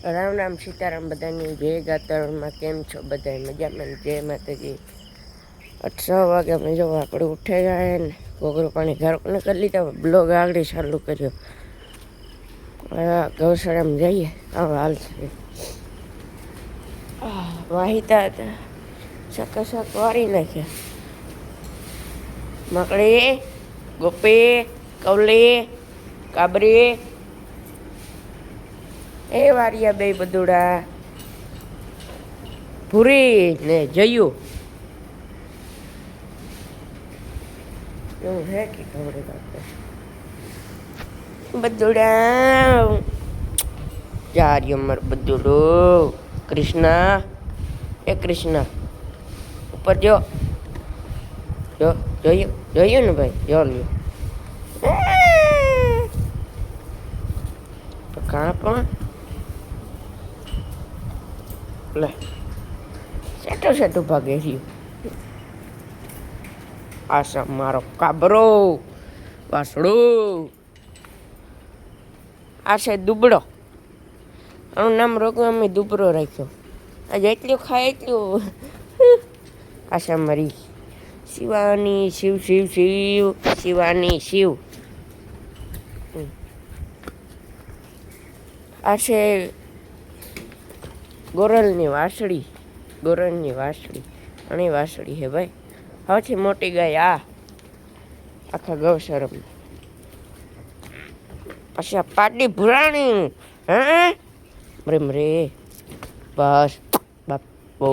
રામ રામ સીતારામ બધાની જય ગાતરમાં કેમ છો બધા મજામાં જય માતાજી 6 વાગે અમે જો આપણે ઉઠે જાય ને ગોગરું પાણી ઘરને કરી લીધા બ્લોગ આગળ ચાલુ કર્યો ગૌશાળામાં જઈએ હાલ છે વાહિતા હતા શકસક વારી નાખ્યા મકડી ગોપી કવલી કાબરી એ વારિયા બે બધુડા ભૂરી ને જયું એવું હે કે ખબર બધુડા જાર્યો માર બધુડું કૃષ્ણ એ કૃષ્ણ ઉપર જો જોયું ને ભાઈ જો લ્યો તો કાં પણ લે સેટું ભાગે રહ્યું આસા મારો કાબરો વાસડું આ છે દુબળો આનું નામ રોગો અમે દુબળો રાખ્યો આજે એટલું ખાય એટલું આશા મારી શિવાની શિવ શિવ શિવ શિવાની શિવ આ છે ગોરલની વાસળી ઘણી વાસળી હે ભાઈ હવેથી મોટી ગાય આખા ગૌશાળામાં પછી આ પાડી ભૂરાણી હા રે બસ બાપો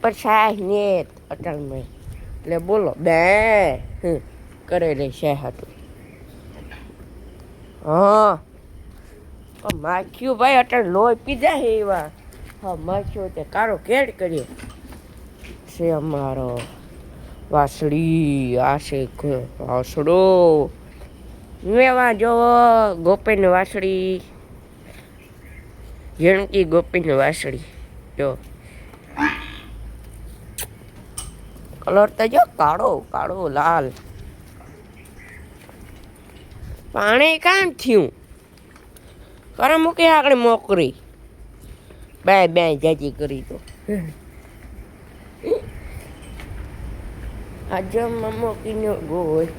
પછાય ને અટણમાં એટલે બોલો બે કરે રે શહેતું હા માખ્યું ભાઈ અટણ લોહી પીધા હે એવા હા માખ્યું તે કારો કેડ કરીએ છે અમારો વાસળી આ છે વાસડો મેવા જોવો ગોપીને વાસળી જણકી ગોપીને વાસળી જો કલર તો જો કાળો લાલ પાણી કામ થયું કરે મૂકી આગળ મોકરી બે જાજી કરી તો આજે મૂકીને ગોય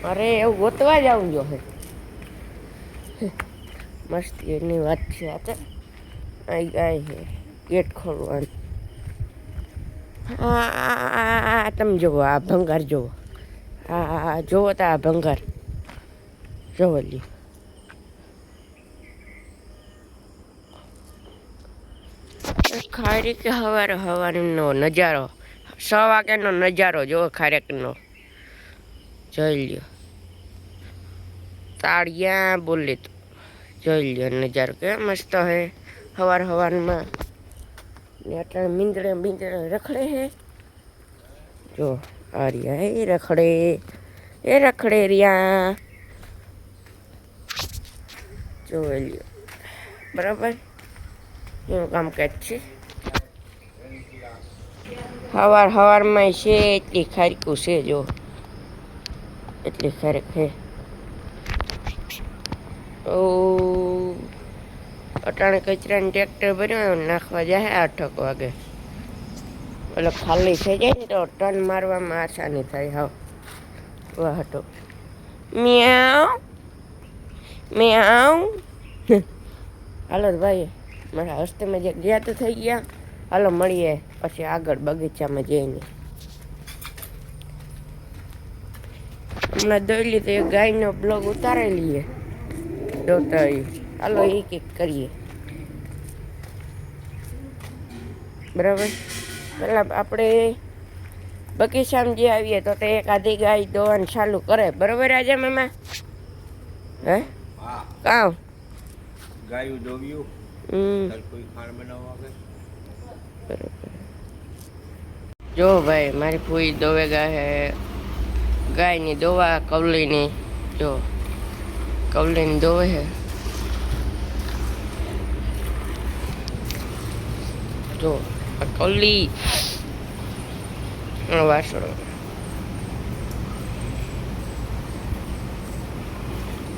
અરે એવું ગોતવા જ આવું જો હે મસ્તી એની વાત છે આ તો અહીં ગાય છે ગેટ ખોલવાનું હા તમે જુઓ આ ભંગાર જુઓ હા જુઓ તો આ ભંગાર જુઓ લ્યો ખારી કે હવારનો નજારો 6 વાગ્યાનો નજારો જુઓ ખારેકનો જોઈ લ્યો તાળિયા બોલે તો જોઈ લ્યો નજારો કે મસ્ત હે હવારમાં ને એટલે મીંદડે રખડે હે જો આ રહ્યા એ રખડે રહ્યા જોઈ લ્યો બરાબર એનું કામકાજ છે હવારમાં છે એટલી ખારીકું છે જો એટલી ખારેક છે ઓ અટાણે કચરાને ટ્રેક્ટર ભર્યો નાખવા જાય 8 વાગે એટલે ખાલી થઈ જાય ને તો ટન મારવામાં આસાની થાય હાવ વાહટો મ્યાઉ હાલો ભાઈ મારા હસ્તેમાં જે ગયા તો થઈ ગયા હાલો મળીએ પછી આગળ બગીચામાં જઈને હમણાં દોઈ લીધો એ ગાયનો બ્લોગ ઉતારી લઈએ જોતા હાલો એક કરીએ બરાબર પેલા આપણે બગીચામાં જે આવીએ તો તે એક આધી ગાય દોવાનું ચાલુ કરે બરાબર આજે મામા હે કામ ગાયું દોવ્યું કોઈ ખાણ બનાવવા બરાબર જો ભાઈ મારી ફૂઈ દોવે ગાય ગાયની દોવા કવલીની જો કવલીની દોવે હે જો કવલી વાસણો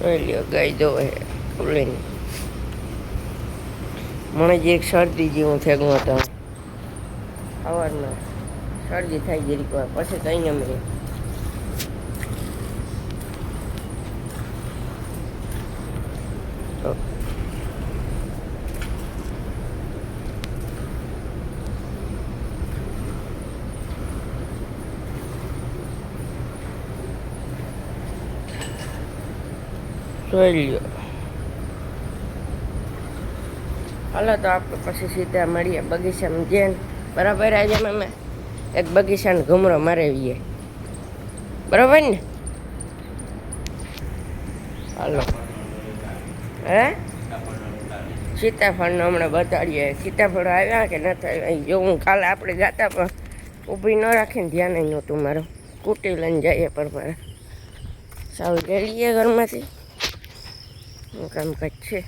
જોઈ લ્યો ગાય જોવે ઉલીને. મને જે એક શરદી જેવું થયું હતું સવારમાં, શરદી થાય જરીક વાર પછી કંઈ અમે જોઈ લ્યો. હાલો તો આપણે પછી સીધા મળીએ બગીચામાં જઈને. બરાબર આજે અમે એક બગીચાને ઘૂમરો મારેવીએ, બરાબર ને? હાલો. હે સીતાફળનો હમણાં બતાડીએ. સીતાફળ આવ્યા કે નથી આવ્યા જો. હું કાલે આપણે જાતા પણ ઊભી ન રાખીને ધ્યાન જ નહોતું મારું. કૂટી લઈને જઈએ પર મારે સાવ લઈ લઈએ ઘરમાંથી. હું કામકાજ છે.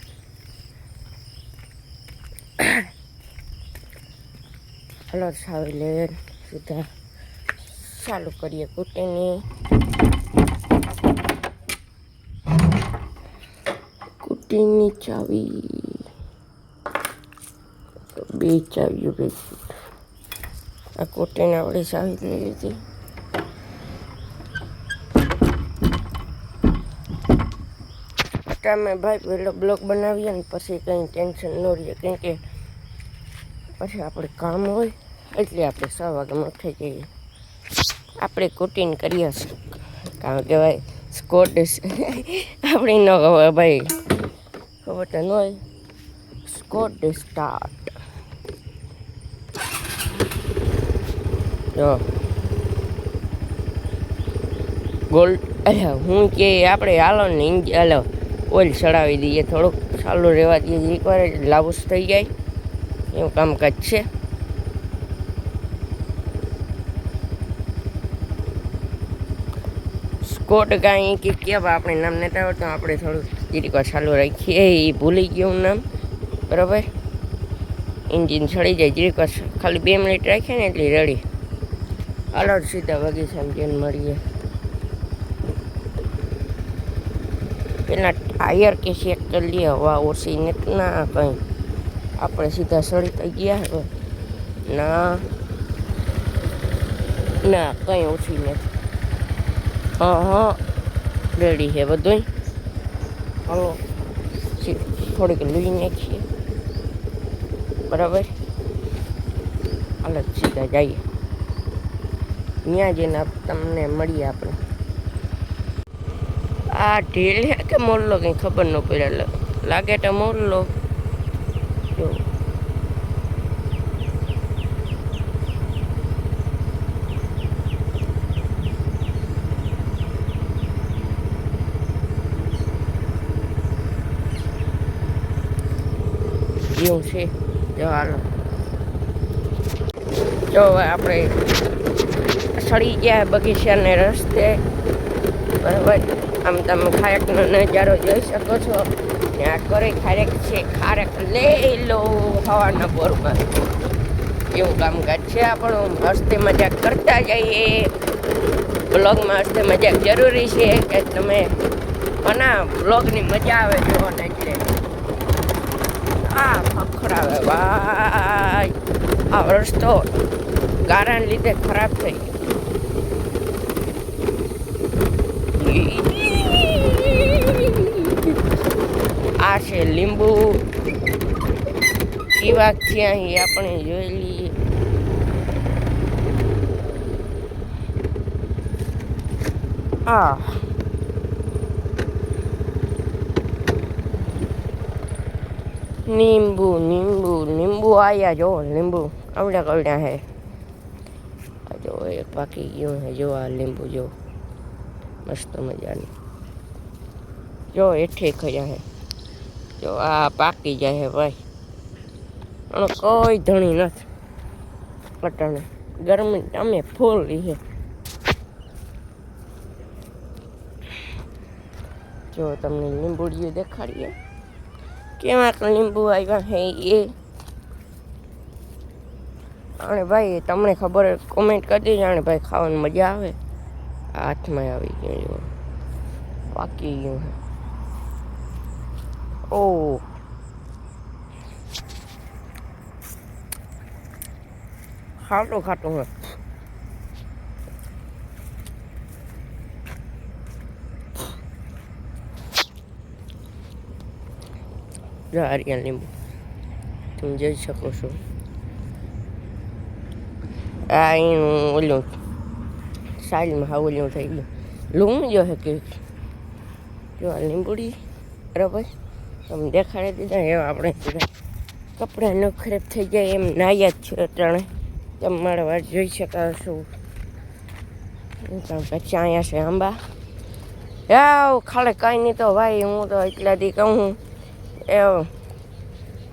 હલો સાવ લે સીધા ચાલુ કરીએ કૂટીની. કૂટીની ચાવી, બે ચાવીઓ ભેગી. આ કૂટીને આપણે ચાવી લઈ લીધી. અમે ભાઈ પહેલો બ્લોગ બનાવીએ ને પછી કંઈ ટેન્શન ન રહીએ, કેમ કે પછી આપણે કામ હોય એટલે આપણે 6 વાગ્યામાં ઉઠી જઈએ. આપણે કૂટીને કરીએ કામ કહેવાય સ્કોટ. આપણે ન ખબર ભાઈ, ખબર તો ન હોય. સ્કોટ સ્ટાર્ટ જો ગોલ્ડ. અરે હું કે આપણે હાલો ને હાલો ઓઇલ ચડાવી દઈએ, થોડુંક ચાલુ રહેવા દઈએ, એકવાર લાવુસ થઈ જાય એવું કામકાજ છે. સ્કોટ કાંઈ કે કેવા આપણે નામ નથી આવડતું, આપણે થોડું જીરીકવાર ચાલુ રાખીએ. એ ભૂલી ગયું નામ, બરાબર? એન્જિન ચડી જાય જીરીકવાર ખાલી 2 મિનિટ રાખીએ ને એટલી રેડી. હાલો સીધા બગીચામાં જઈને મળીએ. પેલા ટાયર કે ચેક કરી લઈએ, હવા ઓછી નથી ના કંઈ. આપણે સીધા સળી થઈ ગયા હવે. ના ના કંઈ ઓછી નથી. હા રેડી છે બધું. હાલો થોડીક લઈ નાખીએ, બરાબર? હાલો સીધા જઈએ. ત્યાં જઈને તમને મળીએ આપણે. આ ઢીલ હે કે મોરલો કંઈ ખબર ન પડે, લાગે તો મોરલો. જો એવું છે. જો હાલો જો આપણે સડી ગયા બગીચાને રસ્તે, બરાબર? આમ તમે ખારેકનો નજારો જોઈ શકો છો. ત્યાં કરે ખારેક છે, ખારેક લઈ લો હવાના બોરમાં. એવું કામકાજ છે આપણું. હસ્તે મજાક કરતા જઈએ. બ્લોગમાં હસ્તે મજાક જરૂરી છે કે તમે આના બ્લોગની મજા આવે જોવાને. એટલે આ ખખડાવે ભાઈ. આ રસ્તો ગારાને લીધે ખરાબ થઈ ગયો. આ છે લીંબુ. કેવા થયા એ આપણે જોઈ લઈએ. આ લીંબુ લીંબુ લીંબુ આયા જો. લીંબુ આવડ્યા કવડ્યા હે. જો એક પાકી ગયું હે. જો આ લીંબુ જો મસ્ત મજાનું. જો એઠે ખયા હે. જો આ પાકી જાય હે ભાઈ. અને કોઈ ધણી નથી પટાણે. ગરમી અમે ફૂલ છે. જો તમને લીંબુડીઓ દેખાડીએ કેવાક લીંબુ આવ્યા હે એ. અને ભાઈ તમને ખબર કોમેન્ટ કરી દેજો. અને ભાઈ ખાવાની મજા આવે. હાથમાં આવી ગયું, પાકી ગયું હે. ઓ ખાટું ખાટું હે. આર્યા લીંબુ તમે જોઈ શકો છો. આ એનું ઓલું સાઈડમાં હા ઓલું થઈ ગયું લૂમ જો હે કે જો આ લીંબુડી બરાબર તમે દેખાડી દીધા એવા આપણે કપડાં ન ખરાબ થઈ જાય એમ નાયા જ છે અટાણે તમે મારા વાત જોઈ શકાશો છો. પછી અહીંયા છે આંબા યાવ ખાલે કાંઈ નહીં તો ભાઈ હું તો એટલાથી કહું એ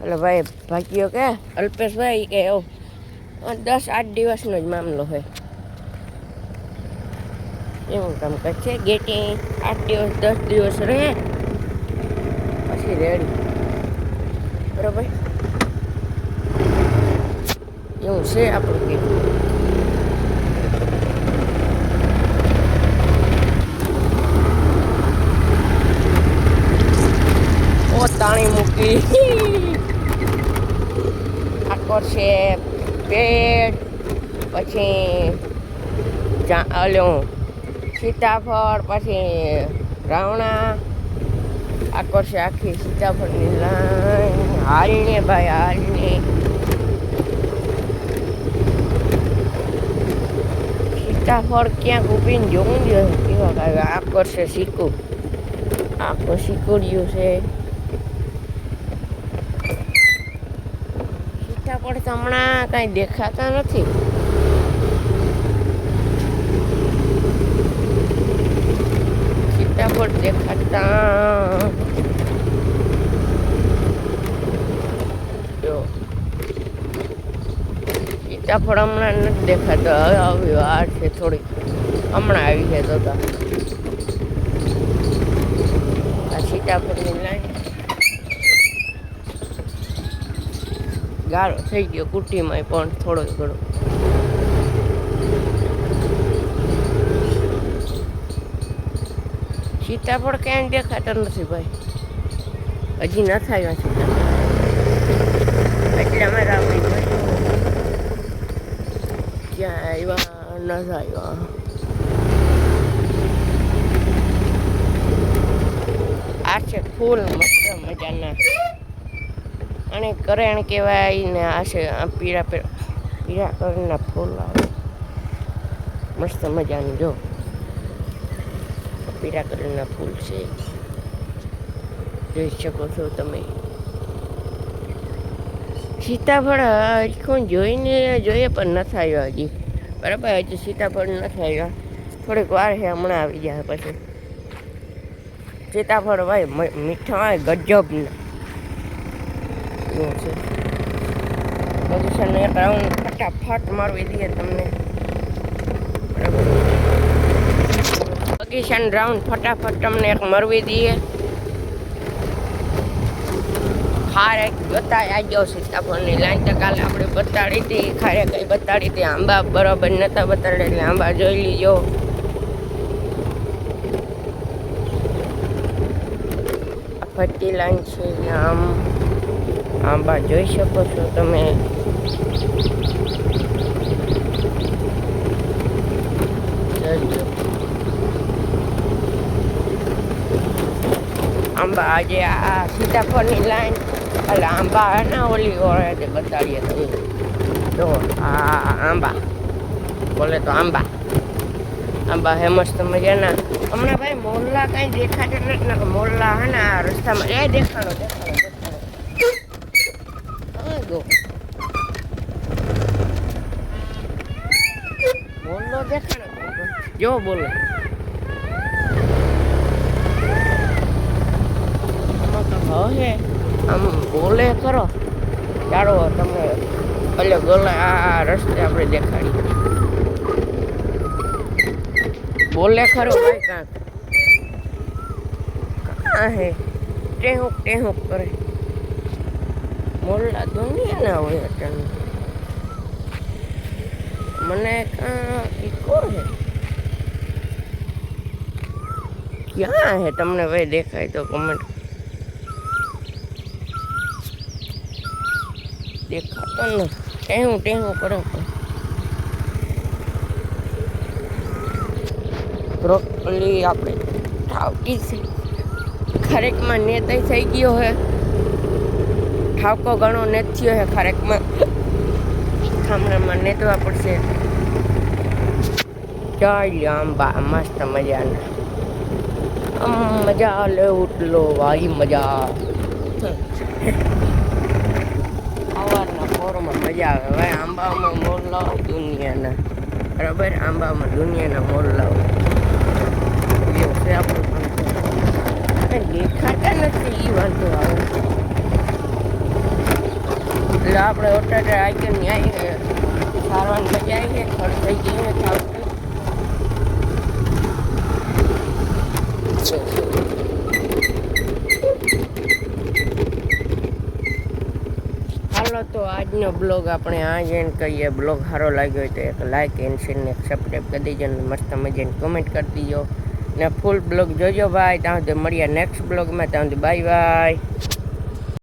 એટલે ભાઈ ભાગ્યો કે અલ્પેશભાઈ કે એવો 10-8 દિવસનો જ મામલો હોય એવું કામ કરશે ગેટી 8 દિવસ 10 દિવસ રહે પછી રેડી બરાબર એવું છે આપણું ગેટ. તાણી મૂકી આકોર છે પેટ પછી ઓલું સીતાફળ પછી રાવણા આકોર છે આખી સીતાફળની લાઈન હાલને ભાઈ હાલને સીતાફળ ક્યાંક ઊભીને જોવું જોઈએ કેવા કાંઈ આકોર છે શીકું આખું શીકુડિયું છે. સીતાફળ તો હમણાં કાંઈ દેખાતા નથી. સીતાફળ દેખાતા જો સીતાફળ હમણાં નથી દેખાતા હવે આવી વાર છે થોડી હમણાં આવી છે તો આ સીતાફળની લાઈન ગાળો થઈ ગયો કુટીમાં પણ થોડો ઘણો સીતાફળ ક્યાંય દેખાતા નથી ભાઈ હજી ન થયા સીતાફળ એટલે અમે રાવડી ક્યાં આવ્યા ન આવ્યા. આ છે ફૂલ મસ્ત મજાના અને કરેણ કહેવાય ને આ છે પીળા પીળા કલરના ફૂલ આવે મસ્ત મજાનું જો પીળા કલરના ફૂલ છે જોઈ શકો છો તમે. સીતાફળ કોણ જોઈને જોઈએ પણ નથી આવ્યા હજી બરાબર હજી સીતાફળ નથી આવ્યા થોડીક વાર છે હમણાં આવી જાય પછી સીતાફળ ભાઈ મીઠા હોય ગજબના એવું છે. પોઝિશન એક રાઉન્ડ ફટાફટ મારવી દઈએ તમને બરાબર પોઝિશન રાઉન્ડ ફટાફટ તમને એક મરવી દઈએ. ખારે બતાવી આજો સીતાફળની લાઈન તો કાલે આપણે બતાડી હતી ખારે કઈ બતાડી હતી આંબા બરાબર નહોતા બતાડે એટલે આંબા જોઈ લીજો. ફરતી લાઈન છે આમ આંબા જોઈ શકો છો તમે. આંબા આજે આ સીતાફળની લાઈન એટલે આંબા ના ઓલી ઓળે બતાડીએ તમે જો આ આંબા બોલે તો આંબા આંબા હે મસ્ત મજાના. હમણાં ભાઈ મોરલા કાંઈ દેખાતા નથી ને મોરલા હે ને આ રસ્તામાં એ દેખાડો મોરલો દેખાડો જો બોલો હે આમ બોલે કરો ચાલો તમે એટલે ગોલે આ રસ્તે આપણે દેખાડી બોલે ખરો ભાઈ કાંક કાં હે ટેહુક કરે મોરલા દુનિયાના હોય અત્યારે મને કાં ઈકો હે ક્યાં હે તમને ભાઈ દેખાય તો કમેન્ટ દેખાતો ને ટેહું ટેહું કરો બ્રોકલી આપણે ઠાવકી છે ખરેકમાં નેતય થઈ ગયો હે ઠાવકો ઘણો ને થયો હે ખરેકમાં ખામણામાં નેતવા પડશે ચાલ આંબા મસ્ત મજાના મજા લે ઉઠલો ભાઈ મજા સવારના પોરમાં મજા આવે ભાઈ આંબામાં મોર લાવો દુનિયાના બરાબર આંબામાં દુનિયાના મોર લાવો એવું છે આપણું દેખાતા નથી એ વાંધો આવે એટલે આપણે ઓટાટા આઈકન આવીને સારવાર મજા આવી ખર્ચ થઈ ગઈ થાવ હાલો તો આજનો બ્લોગ આપણે આ જ એન્ડ કરીએ બ્લોગ સારો લાગ્યો હોય તો એક લાઇક એન્ડ શેર ને સબસ્ક્રાઈબ કરી દેજો ને મસ્ત મજાની કોમેન્ટ કરી દીજો ને ફૂલ બ્લોગ જોજો ભાઈ ત્યાં સુધી મળીએ નેક્સ્ટ બ્લોગમાં ત્યાં સુધી બાય બાય